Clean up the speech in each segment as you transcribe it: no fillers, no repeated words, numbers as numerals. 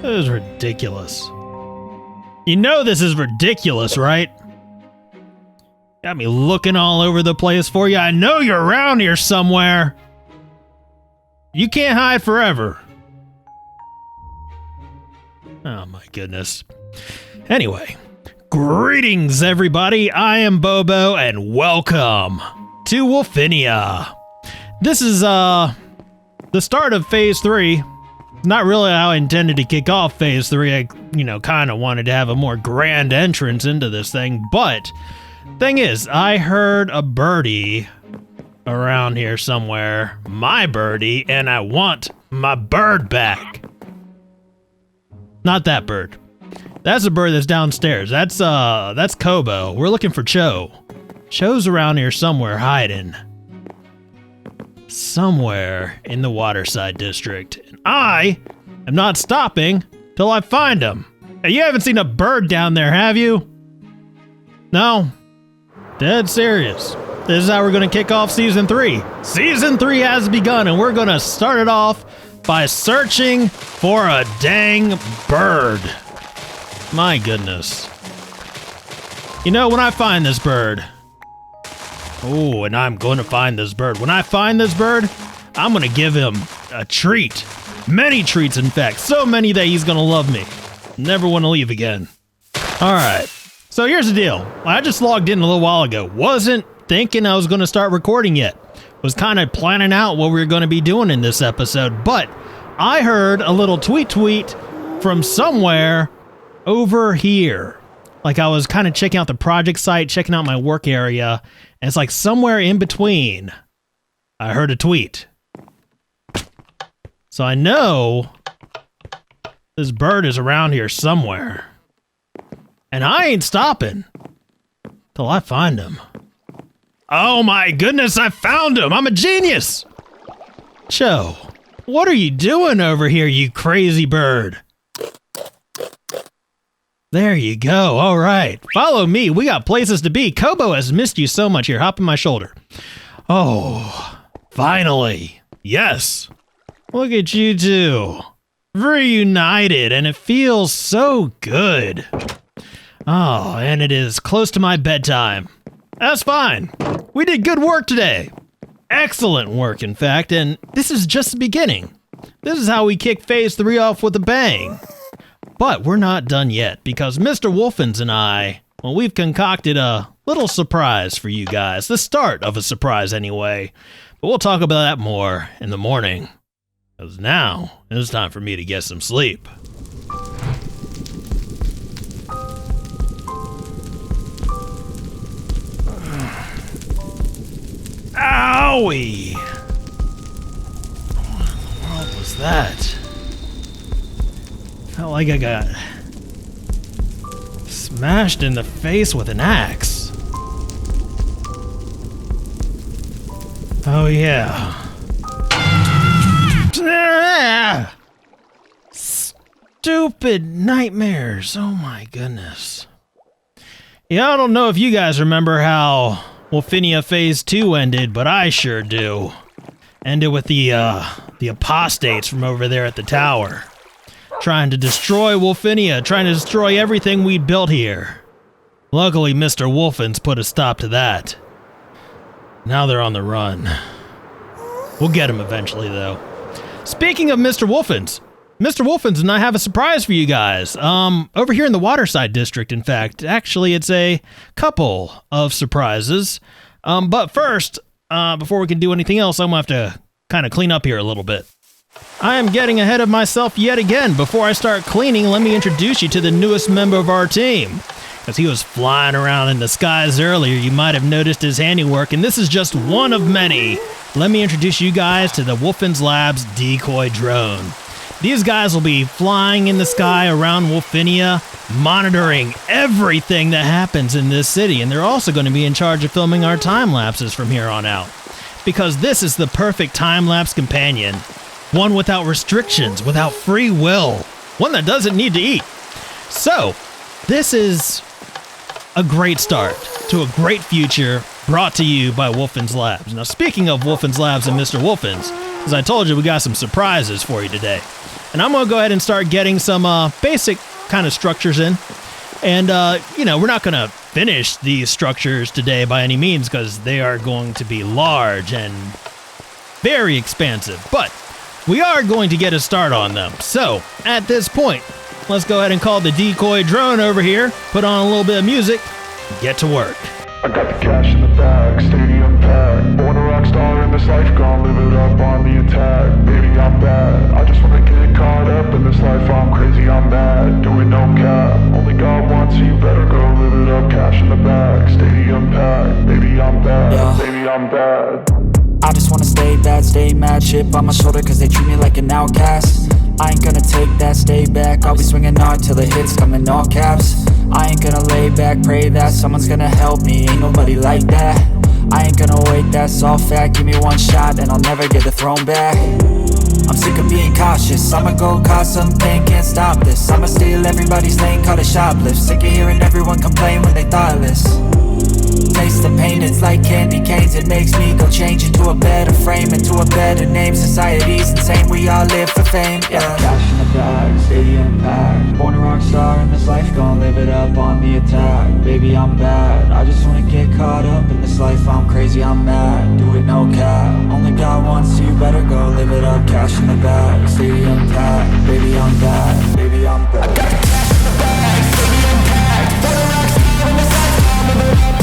This is ridiculous. You know this is ridiculous, right? Got me looking all over the place for you. I know you're around here somewhere. You can't hide forever. Oh my goodness. Anyway, greetings everybody. I am Bobo and welcome to Wolfinia. This is the start of Phase 3. Not really how I intended to kick off Phase 3. I, kind of wanted to have a more grand entrance into this thing, but thing is, I heard a birdie around here somewhere. My birdie, and I want my bird back. Not that bird. That's a bird that's downstairs. That's Kobo. We're looking for Cho. Cho's around here somewhere hiding. Somewhere in the Waterside district. And I am not stopping till I find him. Hey, you haven't seen a bird down there, have you? No? Dead serious. This is how we're going to kick off Season 3. Season 3 has begun, and we're going to start it off by searching for a dang bird. My goodness. When I find this bird... Oh, and I'm going to find this bird. When I find this bird, I'm going to give him a treat. Many treats, in fact. So many that he's going to love me. Never want to leave again. All right. So here's the deal. I just logged in a little while ago. Wasn't thinking I was going to start recording yet. Was kind of planning out what we were going to be doing in this episode. But I heard a little tweet from somewhere over here. Like I was kind of checking out the project site, checking out my work area. And it's like somewhere in between, I heard a tweet. So I know this bird is around here somewhere. And I ain't stopping till I find him. Oh my goodness, I found him! I'm a genius! Cho, what are you doing over here, you crazy bird? There you go. All right. Follow me. We got places to be. Kobo has missed you so much. Here, hop on my shoulder. Oh, finally. Yes. Look at you two. Reunited, and it feels so good. Oh, and it is close to my bedtime. That's fine. We did good work today. Excellent work, in fact, and this is just the beginning. This is how we kick Phase 3 off with a bang. But we're not done yet, because Mr. Wolfins and I, well, we've concocted a little surprise for you guys. The start of a surprise, anyway. But we'll talk about that more in the morning. Because now, it's time for me to get some sleep. Owie! What was that? Felt like I got smashed in the face with an axe. Oh yeah. Stupid nightmares. Oh my goodness. Yeah, I don't know if you guys remember how Wolfinia Phase 2 ended, but I sure do. Ended with the apostates from over there at the tower. Trying to destroy Wolfinia, trying to destroy everything we built here. Luckily, Mr. Wolfins put a stop to that. Now they're on the run. We'll get him eventually, though. Speaking of Mr. Wolfins and I have a surprise for you guys. Over here in the Waterside district, in fact. Actually, it's a couple of surprises. But first, before we can do anything else, I'm going to have to kind of clean up here a little bit. I am getting ahead of myself yet again. Before I start cleaning, let me introduce you to the newest member of our team. As he was flying around in the skies earlier, you might have noticed his handiwork, and this is just one of many. Let me introduce you guys to the Wolfins Labs decoy drone. These guys will be flying in the sky around Wolfinia, monitoring everything that happens in this city, and they're also going to be in charge of filming our time lapses from here on out. Because this is the perfect time-lapse companion. One without restrictions, without free will. One that doesn't need to eat. So, this is a great start to a great future brought to you by Wolfins Labs. Now, speaking of Wolfins Labs and Mr. Wolfins, As I told you, we got some surprises for you today. And I'm going to go ahead and start getting some basic kind of structures in. And, you know, we're not going to finish these structures today by any means because they are going to be large and very expansive. But we are going to get a start on them. So, at this point, let's go ahead and call the decoy drone over here, put on a little bit of music, and get to work. I got the cash in the bag, stadium packed. Born a rock star in this life, gon' live it up on the attack. Baby, I'm bad. I just wanna get caught up in this life. I'm crazy, I'm mad. Doing no cap. Only God wants you, better go live it up. Cash in the bag, stadium packed. Baby, I'm bad. Yeah. Baby, I'm bad. I just wanna stay bad, stay mad. Chip on my shoulder cause they treat me like an outcast. I ain't gonna take that, stay back. I'll be swinging hard till the hits come in all caps. I ain't gonna lay back, pray that someone's gonna help me. Ain't nobody like that. I ain't gonna wait, that's all fact. Give me one shot and I'll never get the throne back. I'm sick of being cautious. I'ma go cause something, can't stop this. I'ma steal everybody's lane, call it shoplift. Sick of hearing everyone complain when they thoughtless. Taste the pain, it's like candy canes. It makes me go change into a better frame, into a better name. Society's insane, we all live for fame, yeah. Cash in the bag, stadium packed. Born a rock star in this life, gon' live it up on the attack. Baby, I'm bad. I just wanna get caught up in this life. I'm crazy, I'm mad. Do it no cap. Only God wants you, better go live it up. Cash in the bag, stadium packed. Baby, I'm bad. Baby, I'm bad. I got the cash in the bag, stadium packed. Born a rock star in this life, gon' live it up.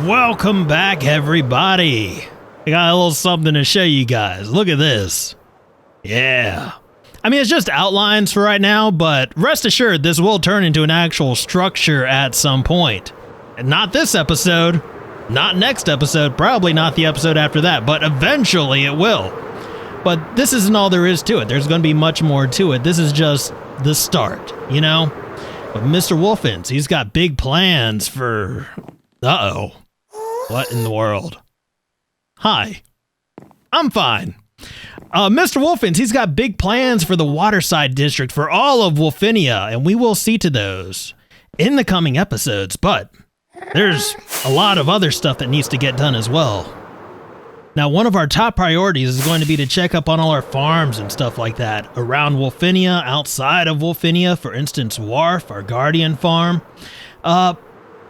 Welcome back, everybody. I got a little something to show you guys. Look at this. Yeah. I mean, it's just outlines for right now, but rest assured, this will turn into an actual structure at some point. And not this episode, not next episode, probably not the episode after that, but eventually it will. But this isn't all there is to it. There's going to be much more to it. This is just the start, you know? But Mr. Wolfins, he's got big plans for... Uh-oh. What in the world? Hi. I'm fine. Mr. Wolfins, he's got big plans for the Waterside district for all of Wolfinia, and we will see to those in the coming episodes, but there's a lot of other stuff that needs to get done as well. Now, one of our top priorities is going to be to check up on all our farms and stuff like that around Wolfinia, outside of Wolfinia, for instance, Wharf, our guardian farm.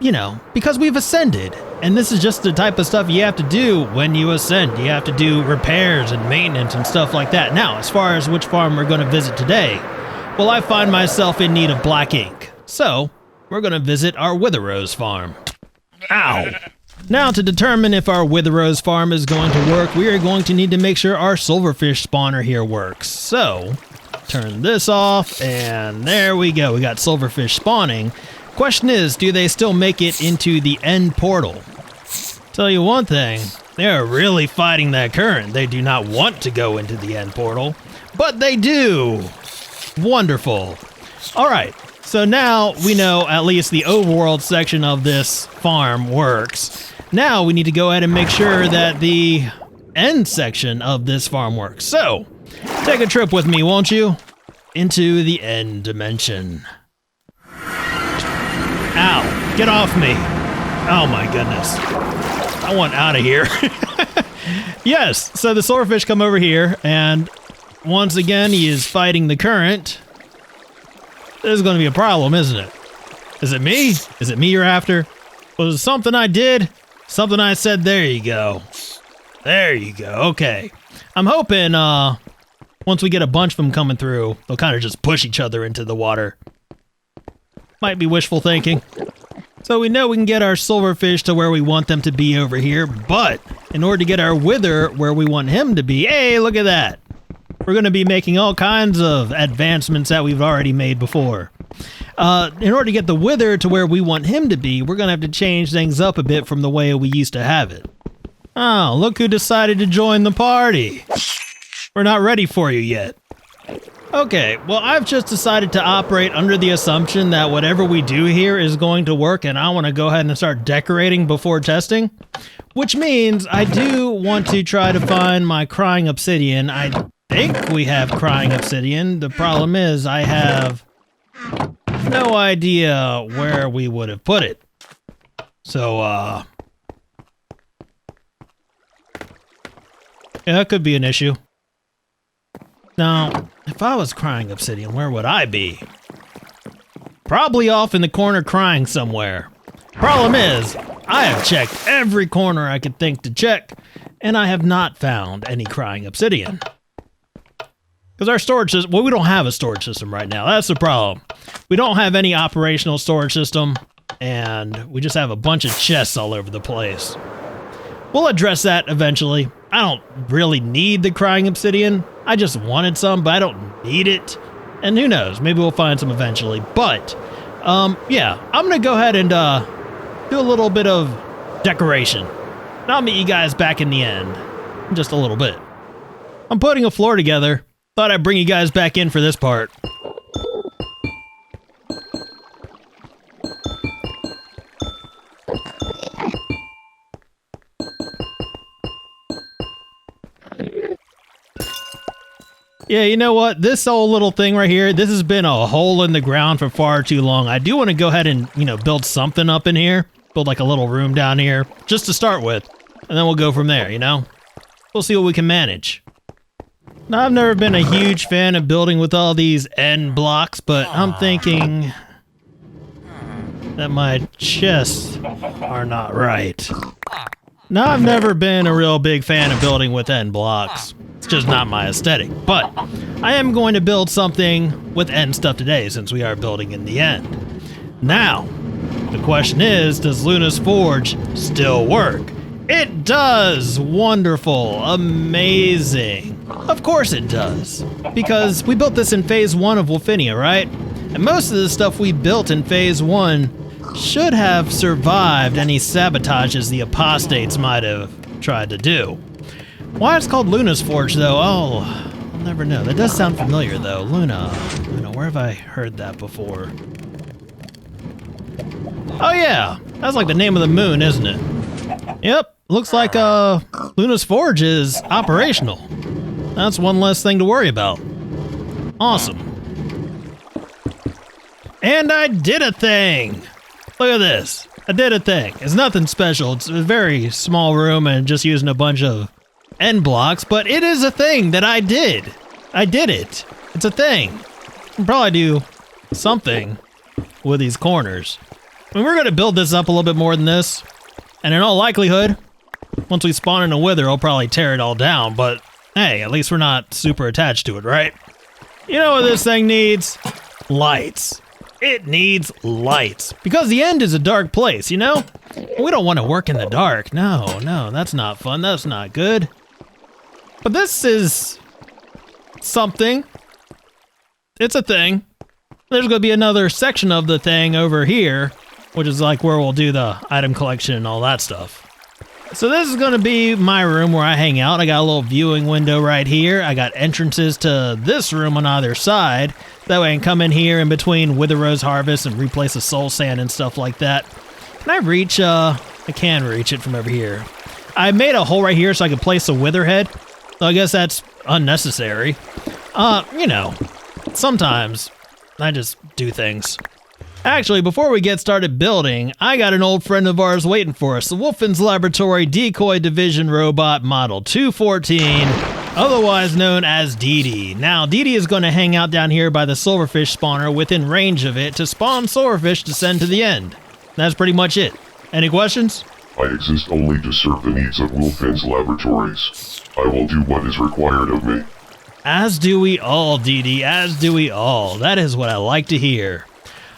You know, because we've ascended, and this is just the type of stuff you have to do when you ascend. You have to do repairs and maintenance and stuff like that. Now, as far as which farm we're going to visit today, well, I find myself in need of black ink. So, we're going to visit our Wither Rose farm. Ow! Now, to determine if our Witherose farm is going to work, we are going to need to make sure our Silverfish spawner here works. So, turn this off, and there we go. We got Silverfish spawning. Question is, do they still make it into the end portal? Tell you one thing, they are really fighting that current. They do not want to go into the end portal, but they do. Wonderful. All right, so now we know at least the overworld section of this farm works. Now we need to go ahead and make sure that the end section of this farm works. So, take a trip with me, won't you? Into the end dimension. Ow, get off me. Oh my goodness. I want out of here. Yes, so the Silverfish come over here, and once again, he is fighting the current. This is going to be a problem, isn't it? Is it me? Is it me you're after? Was it something I did? Something I said? There you go. There you go. Okay. I'm hoping, once we get a bunch of them coming through, they'll kind of just push each other into the water. Might be wishful thinking. So we know we can get our Silverfish to where we want them to be over here, but in order to get our Wither where we want him to be, hey, look at that. We're going to be making all kinds of advancements that we've already made before. In order to get the Wither to where we want him to be, we're going to have to change things up a bit from the way we used to have it. Oh, look who decided to join the party. We're not ready for you yet. Okay, well, I've just decided to operate under the assumption that whatever we do here is going to work, and I want to go ahead and start decorating before testing. Which means I do want to try to find my crying obsidian. I think we have crying obsidian. The problem is I have no idea where we would have put it. So, yeah, that could be an issue. Now, if I was crying obsidian, where would I be? Probably off in the corner crying somewhere. Problem is, I have checked every corner I could think to check, and I have not found any crying obsidian. Because our storage system, well, we don't have a storage system right now. That's the problem. We don't have any operational storage system, and we just have a bunch of chests all over the place. We'll address that eventually. I don't really need the crying obsidian. I just wanted some, but I don't need it. And who knows, maybe we'll find some eventually. But, yeah, I'm gonna go ahead and do a little bit of decoration. And I'll meet you guys back in the end in just a little bit. I'm putting a floor together. Thought I'd bring you guys back in for this part. Yeah, you know what? This whole little thing right here, this has been a hole in the ground for far too long. I do want to go ahead and, you know, build something up in here. Build like a little room down here, just to start with. And then we'll go from there, you know? We'll see what we can manage. Now, I've never been a huge fan of building with all these end blocks, but I'm thinking that my chests are not right. Now, I've never been a real big fan of building with end blocks. It's just not my aesthetic, but I am going to build something with end stuff today since we are building in the end. Now, the question is, does Luna's Forge still work? It does! Wonderful, amazing. Of course it does, because we built this in Phase 1 of Wolfinia, right? And most of the stuff we built in Phase 1 should have survived any sabotages the apostates might have tried to do. Why it's called Luna's Forge, though, I'll never know. That does sound familiar, though. Luna, where have I heard that before? Oh, yeah. That's like the name of the moon, isn't it? Yep. Looks like Luna's Forge is operational. That's one less thing to worry about. Awesome. And I did a thing! Look at this. I did a thing. It's nothing special. It's a very small room and just using a bunch of end blocks, but it is a thing that I did. I did it. It's a thing. I'll probably do something with these corners. I mean, we're going to build this up a little bit more than this, and in all likelihood, once we spawn in a Wither, I'll probably tear it all down, but hey, at least we're not super attached to it, right? You know what this thing needs? Lights. It needs lights. Because the end is a dark place, you know? We don't want to work in the dark. No, that's not fun. That's not good. But this is something. It's a thing. There's going to be another section of the thing over here, which is like where we'll do the item collection and all that stuff. So this is going to be my room where I hang out. I got a little viewing window right here. I got entrances to this room on either side. That way I can come in here in between Wither Rose Harvest and replace the soul sand and stuff like that. Can I reach, I can reach it from over here. I made a hole right here so I could place a wither head. So I guess that's unnecessary. You know, sometimes I just do things. Actually, before we get started building, I got an old friend of ours waiting for us, the Wolfen's Laboratory Decoy Division Robot Model 214, otherwise known as Dee Dee. Now, Dee Dee is going to hang out down here by the Silverfish spawner within range of it to spawn Silverfish to send to the end. That's pretty much it. Any questions? I exist only to serve the needs of Wolfen's Laboratories. I will do what is required of me. As do we all, Dee Dee, as do we all. That is what I like to hear.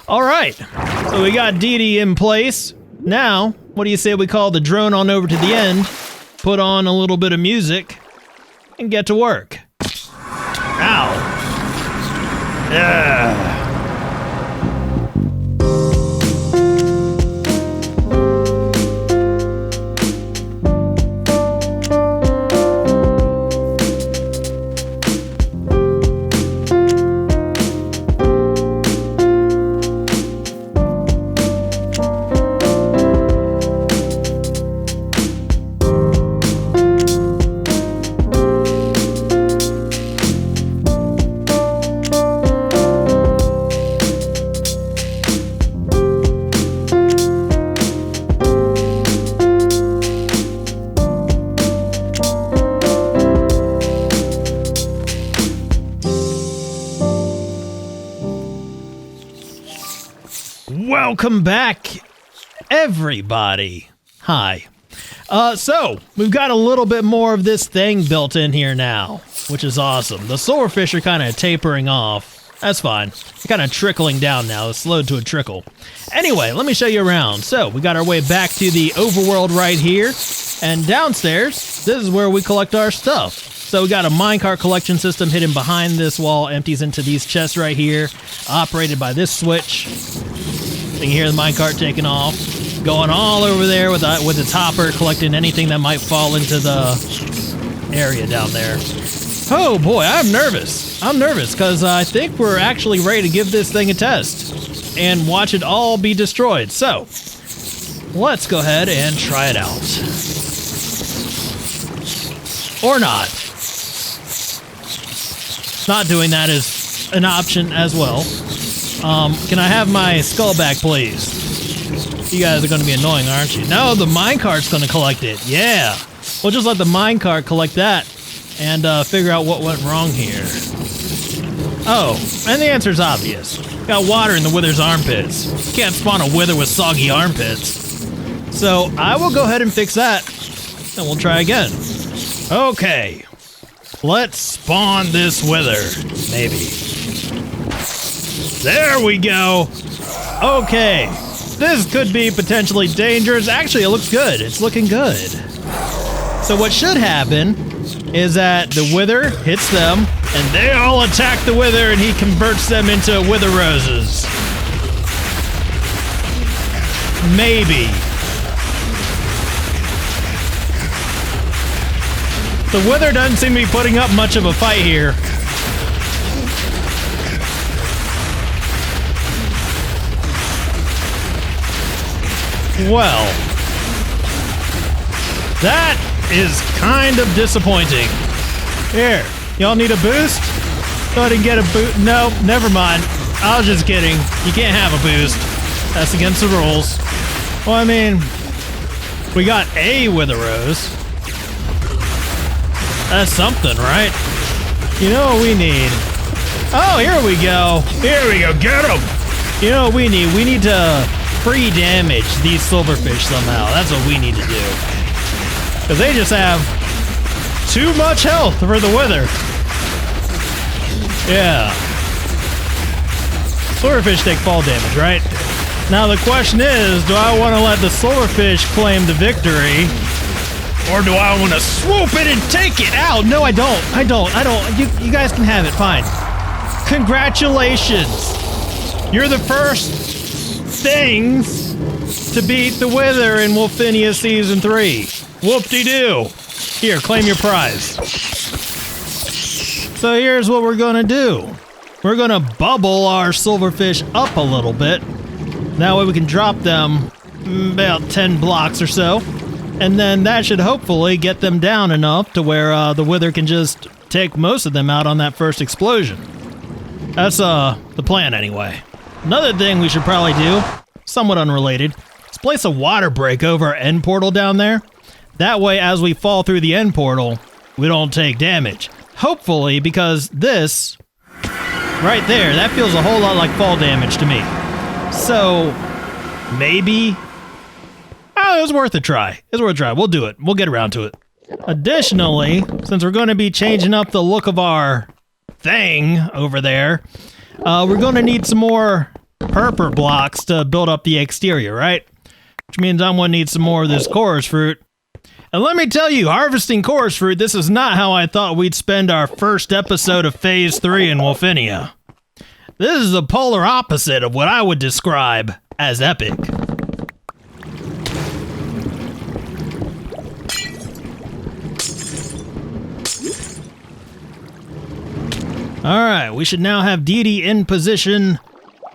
Alright, so we got Dee Dee in place. Now, what do you say we call the drone on over to the end, put on a little bit of music, and get to work. Ow. Yeah. Welcome back, everybody. Hi. So, we've got a little bit more of this thing built in here now, which is awesome. The Silverfish are kind of tapering off. That's fine. They're kind of trickling down now. It's slowed to a trickle. Anyway, let me show you around. So, we got our way back to the overworld right here. And downstairs, this is where we collect our stuff. So we got a minecart collection system hidden behind this wall, empties into these chests right here, operated by this switch. You can hear the minecart taking off, going all over there with its hopper, collecting anything that might fall into the area down there. Oh boy, I'm nervous. I'm nervous because I think we're actually ready to give this thing a test and watch it all be destroyed. So let's go ahead and try it out. Or not. Not doing that is an option as well. Can I have my skull back, please? You guys are going to be annoying, aren't you? No, the minecart's going to collect it. Yeah. We'll just let the minecart collect that and figure out what went wrong here. Oh, and the answer's obvious. Got water in the wither's armpits. Can't spawn a wither with soggy armpits. So I will go ahead and fix that, and we'll try again. Okay. Let's spawn this wither, maybe. There we go. Okay. This could be potentially dangerous. Actually, it looks good. It's looking good. So what should happen is that the wither hits them, and they all attack the wither, and he converts them into wither roses. Maybe. The wither doesn't seem to be putting up much of a fight here. Well, that is kind of disappointing. Here, y'all need a boost? Thought I'd get a boost. No, never mind. I was just kidding. You can't have a boost. That's against the rules. Well, I mean, we got a wither rose. That's something, right? You know what we need? Oh, here we go. Here we go. Get him. You know what we need? We need to pre-damage these silverfish somehow. That's what we need to do. Because they just have too much health for the wither. Yeah. Silverfish take fall damage, right? Now the question is, do I want to let the Silverfish claim the victory? Or do I want to swoop in and take it out? No, I don't. I don't. You guys can have it. Fine. Congratulations. You're the first things to beat the Wither in Wolfinia Season 3. Whoop-de-doo. Here, claim your prize. So here's what we're going to do. We're going to bubble our Silverfish up a little bit. That way we can drop them about 10 blocks or so. And then that should hopefully get them down enough to where the Wither can just take most of them out on that first explosion. That's the plan anyway. Another thing we should probably do, somewhat unrelated, is place a water break over our end portal down there. That way as we fall through the end portal, we don't take damage. Hopefully, because this, right there, that feels a whole lot like fall damage to me. So, maybe... Oh, it was worth a try. It's worth a try. We'll do it. We'll get around to it. Additionally, since we're going to be changing up the look of our thing over there, we're going to need some more purple blocks to build up the exterior, right? Which means I'm going to need some more of this chorus fruit. And let me tell you, harvesting chorus fruit, this is not how I thought we'd spend our first episode of Phase 3 in Wolfinia. This is the polar opposite of what I would describe as epic. Alright, we should now have Deity in position,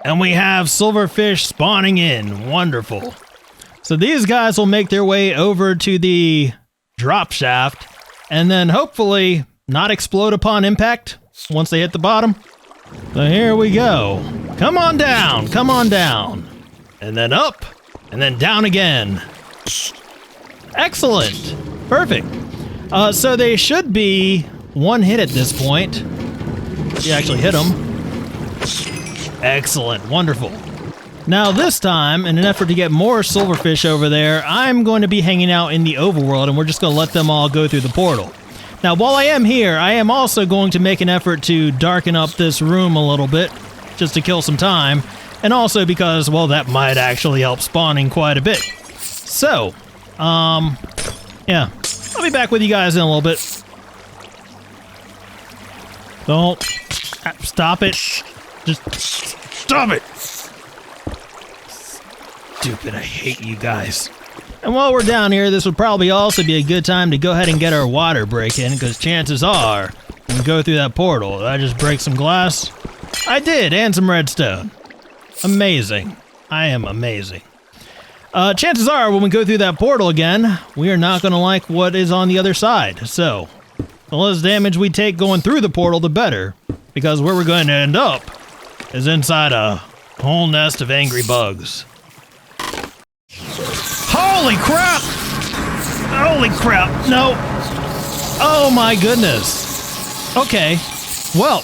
and we have Silverfish spawning in. Wonderful. So these guys will make their way over to the drop shaft, and then hopefully not explode upon impact once they hit the bottom. So here we go. Come on down, and then up, and then down again. Excellent. Perfect. So they should be one hit at this point. You actually hit them. Excellent. Wonderful. Now this time, in an effort to get more Silverfish over there, I'm going to be hanging out in the overworld, and we're just going to let them all go through the portal. Now, while I am here, I am also going to make an effort to darken up this room a little bit, just to kill some time, and also because, well, that might actually help spawning quite a bit. So, yeah, I'll be back with you guys in a little bit. Don't. Stop it. Just stop it. Stupid, I hate you guys. And while we're down here, this would probably also be a good time to go ahead and get our water break in, because chances are we can go through that portal. Did I just break some glass? I did, and some redstone. Amazing. I am amazing. Chances are when we go through that portal again, we are not going to like what is on the other side. So, the less damage we take going through the portal, the better. Because where we're going to end up is inside a whole nest of angry bugs. Holy crap! Holy crap, no. Oh my goodness. Okay, well,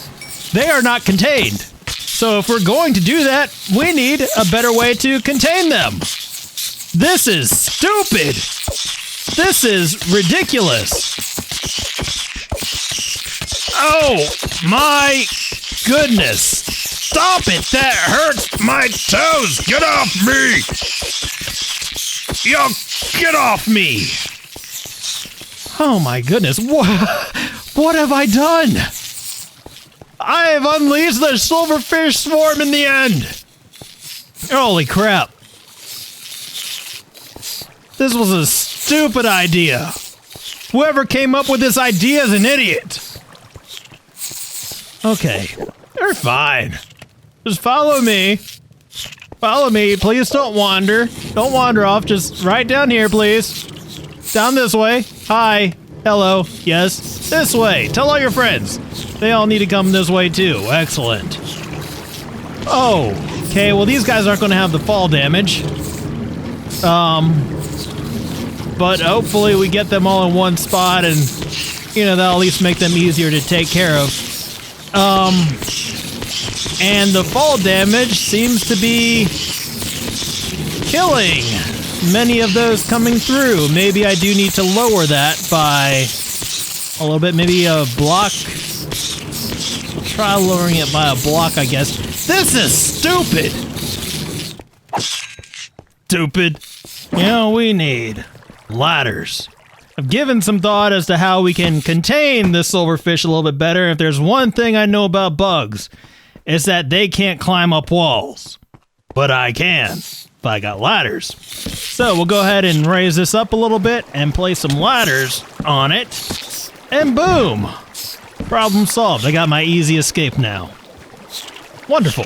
they are not contained. So if we're going to do that, we need a better way to contain them. This is stupid. This is ridiculous. Oh my goodness. Stop it, that hurts my toes. Get off me. Yo, get off me! Oh my goodness, what have I done? I have unleashed the Silverfish swarm in the end! Holy crap. This was a stupid idea. Whoever came up with this idea is an idiot. Okay, they're fine. Just follow me. Follow me, please don't wander. Don't wander off, just right down here, please. Down this way. Hi. Hello. Yes. This way. Tell all your friends. They all need to come this way too. Excellent. Oh, okay, well these guys aren't going to have the fall damage. But hopefully we get them all in one spot and, you know, that'll at least make them easier to take care of. And the fall damage seems to be killing many of those coming through. Maybe I do need to lower that by a little bit, maybe a block. Try lowering it by a block, I guess. This is stupid. Stupid. You know, we need ladders. I've given some thought as to how we can contain this silverfish a little bit better. If there's one thing I know about bugs, it's that they can't climb up walls. But I can, if I got ladders. So we'll go ahead and raise this up a little bit and place some ladders on it. And boom! Problem solved. I got my easy escape now. Wonderful.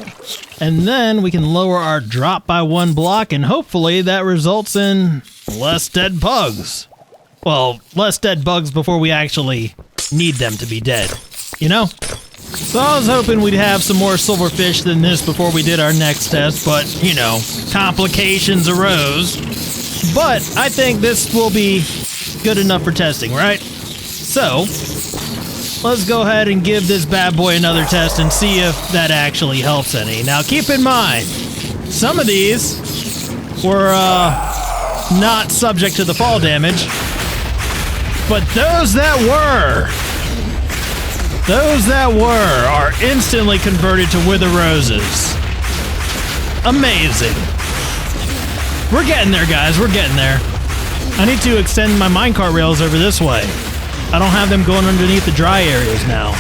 And then we can lower our drop by 1 block, and hopefully that results in less dead bugs. Well, less dead bugs before we actually need them to be dead, you know? So I was hoping we'd have some more silverfish than this before we did our next test, but, you know, complications arose. But I think this will be good enough for testing, right? So, let's go ahead and give this bad boy another test and see if that actually helps any. Now, keep in mind, some of these were not subject to the fall damage, but those that were are instantly converted to wither roses. Amazing. We're getting there, guys. We're getting there. I need to extend my minecart rails over this way. I don't have them going underneath the dry areas now.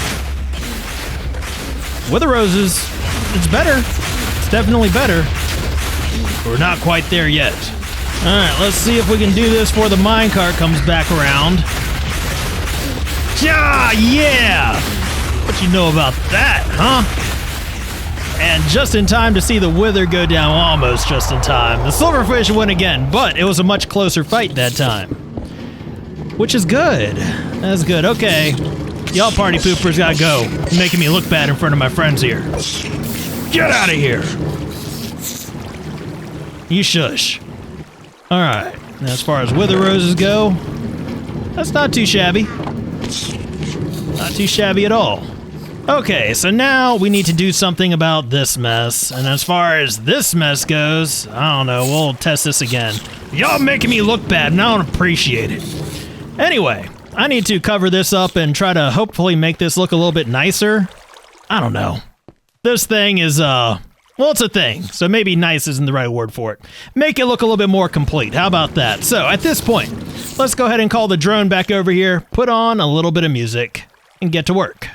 Wither roses, it's better. It's definitely better. We're not quite there yet. Alright, let's see if we can do this before the minecart comes back around. Yeah! What you know about that, huh? And just in time to see the wither go down, almost just in time. The silverfish win again, but it was a much closer fight that time. Which is good. That's good. Okay. Y'all party poopers gotta go. You're making me look bad in front of my friends here. Get out of here! You shush. Alright. As far as wither roses go, that's not too shabby. Not too shabby at all. Okay, so now we need to do something about this mess. And as far as this mess goes, I don't know, we'll test this again. Y'all making me look bad and I don't appreciate it. Anyway, I need to cover this up and try to hopefully make this look a little bit nicer. I don't know. This thing is, well, it's a thing, so maybe nice isn't the right word for it. Make it look a little bit more complete. How about that? So, at this point, let's go ahead and call the drone back over here, put on a little bit of music, and get to work.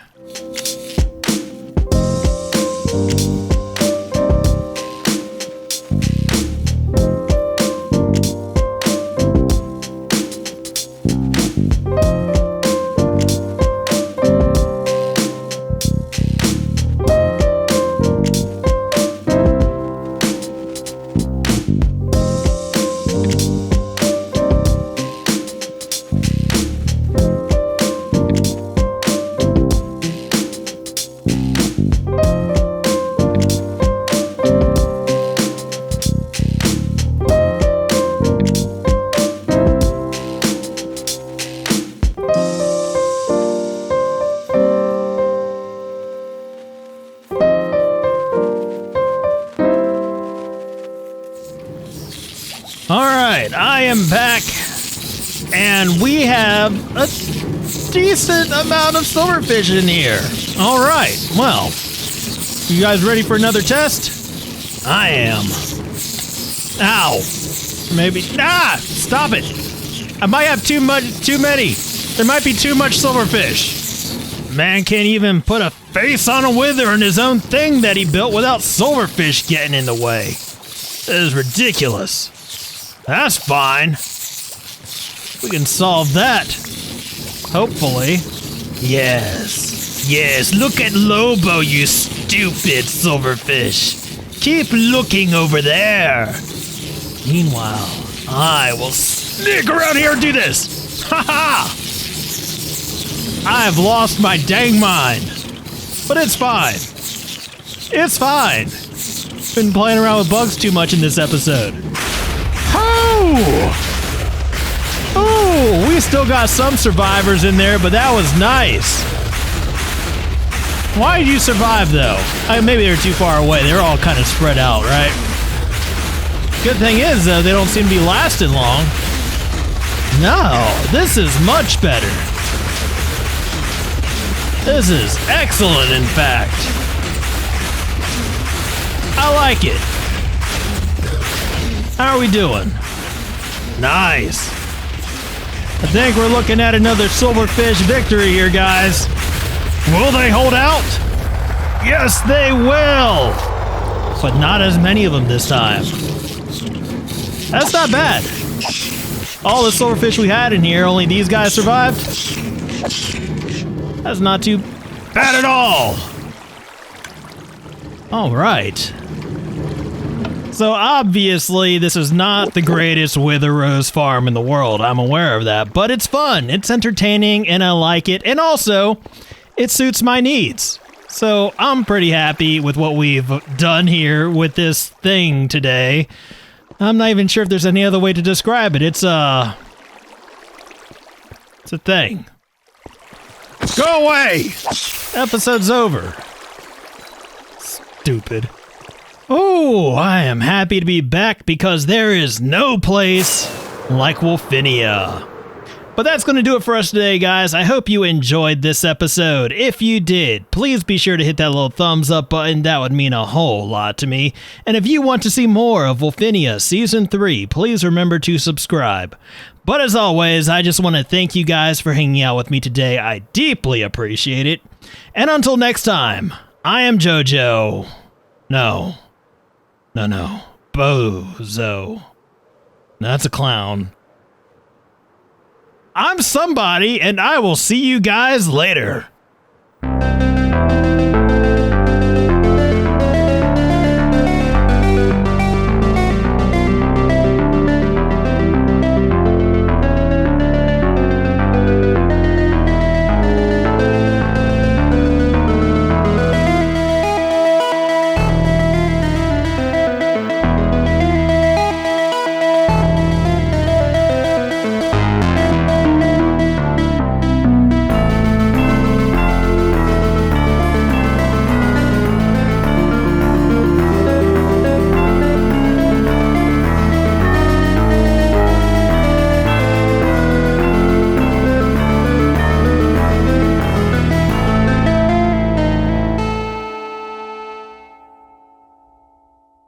Alright, I am back, and we have a decent amount of silverfish in here. Alright, well, you guys ready for another test? I am. Ow. Maybe, stop it. I might have too many. There might be too much silverfish. Man can't even put a face on a wither in his own thing that he built without silverfish getting in the way. This is ridiculous. That's fine. We can solve that. Hopefully. Yes. Yes, look at Lobo, you stupid silverfish. Keep looking over there. Meanwhile, I will sneak around here and do this. Ha ha! I've lost my dang mind. But it's fine. It's fine. Been playing around with bugs too much in this episode. Oh, we still got some survivors in there, but that was nice. Why did you survive, though? Maybe they're too far away. They're all kind of spread out, right? Good thing is, though, they don't seem to be lasting long. No, this is much better. This is excellent, in fact. I like it. How are we doing? Nice. I think we're looking at another Silverfish victory here, guys. Will they hold out? Yes, they will. But not as many of them this time. That's not bad. All the Silverfish we had in here, only these guys survived. That's not too bad at all. All right. So obviously this is not the greatest Wither Rose farm in the world. I'm aware of that, but it's fun. It's entertaining and I like it. And also it suits my needs. So I'm pretty happy with what we've done here with this thing today. I'm not even sure if there's any other way to describe it. It's a thing. Go away! Episode's over. Stupid. Oh, I am happy to be back because there is no place like Wolfinia. But that's going to do it for us today, guys. I hope you enjoyed this episode. If you did, please be sure to hit that little thumbs up button. That would mean a whole lot to me. And if you want to see more of Wolfinia Season 3, please remember to subscribe. But as always, I just want to thank you guys for hanging out with me today. I deeply appreciate it. And until next time, I am JoJo. No, Bozo. That's a clown. I'm somebody, and I will see you guys later.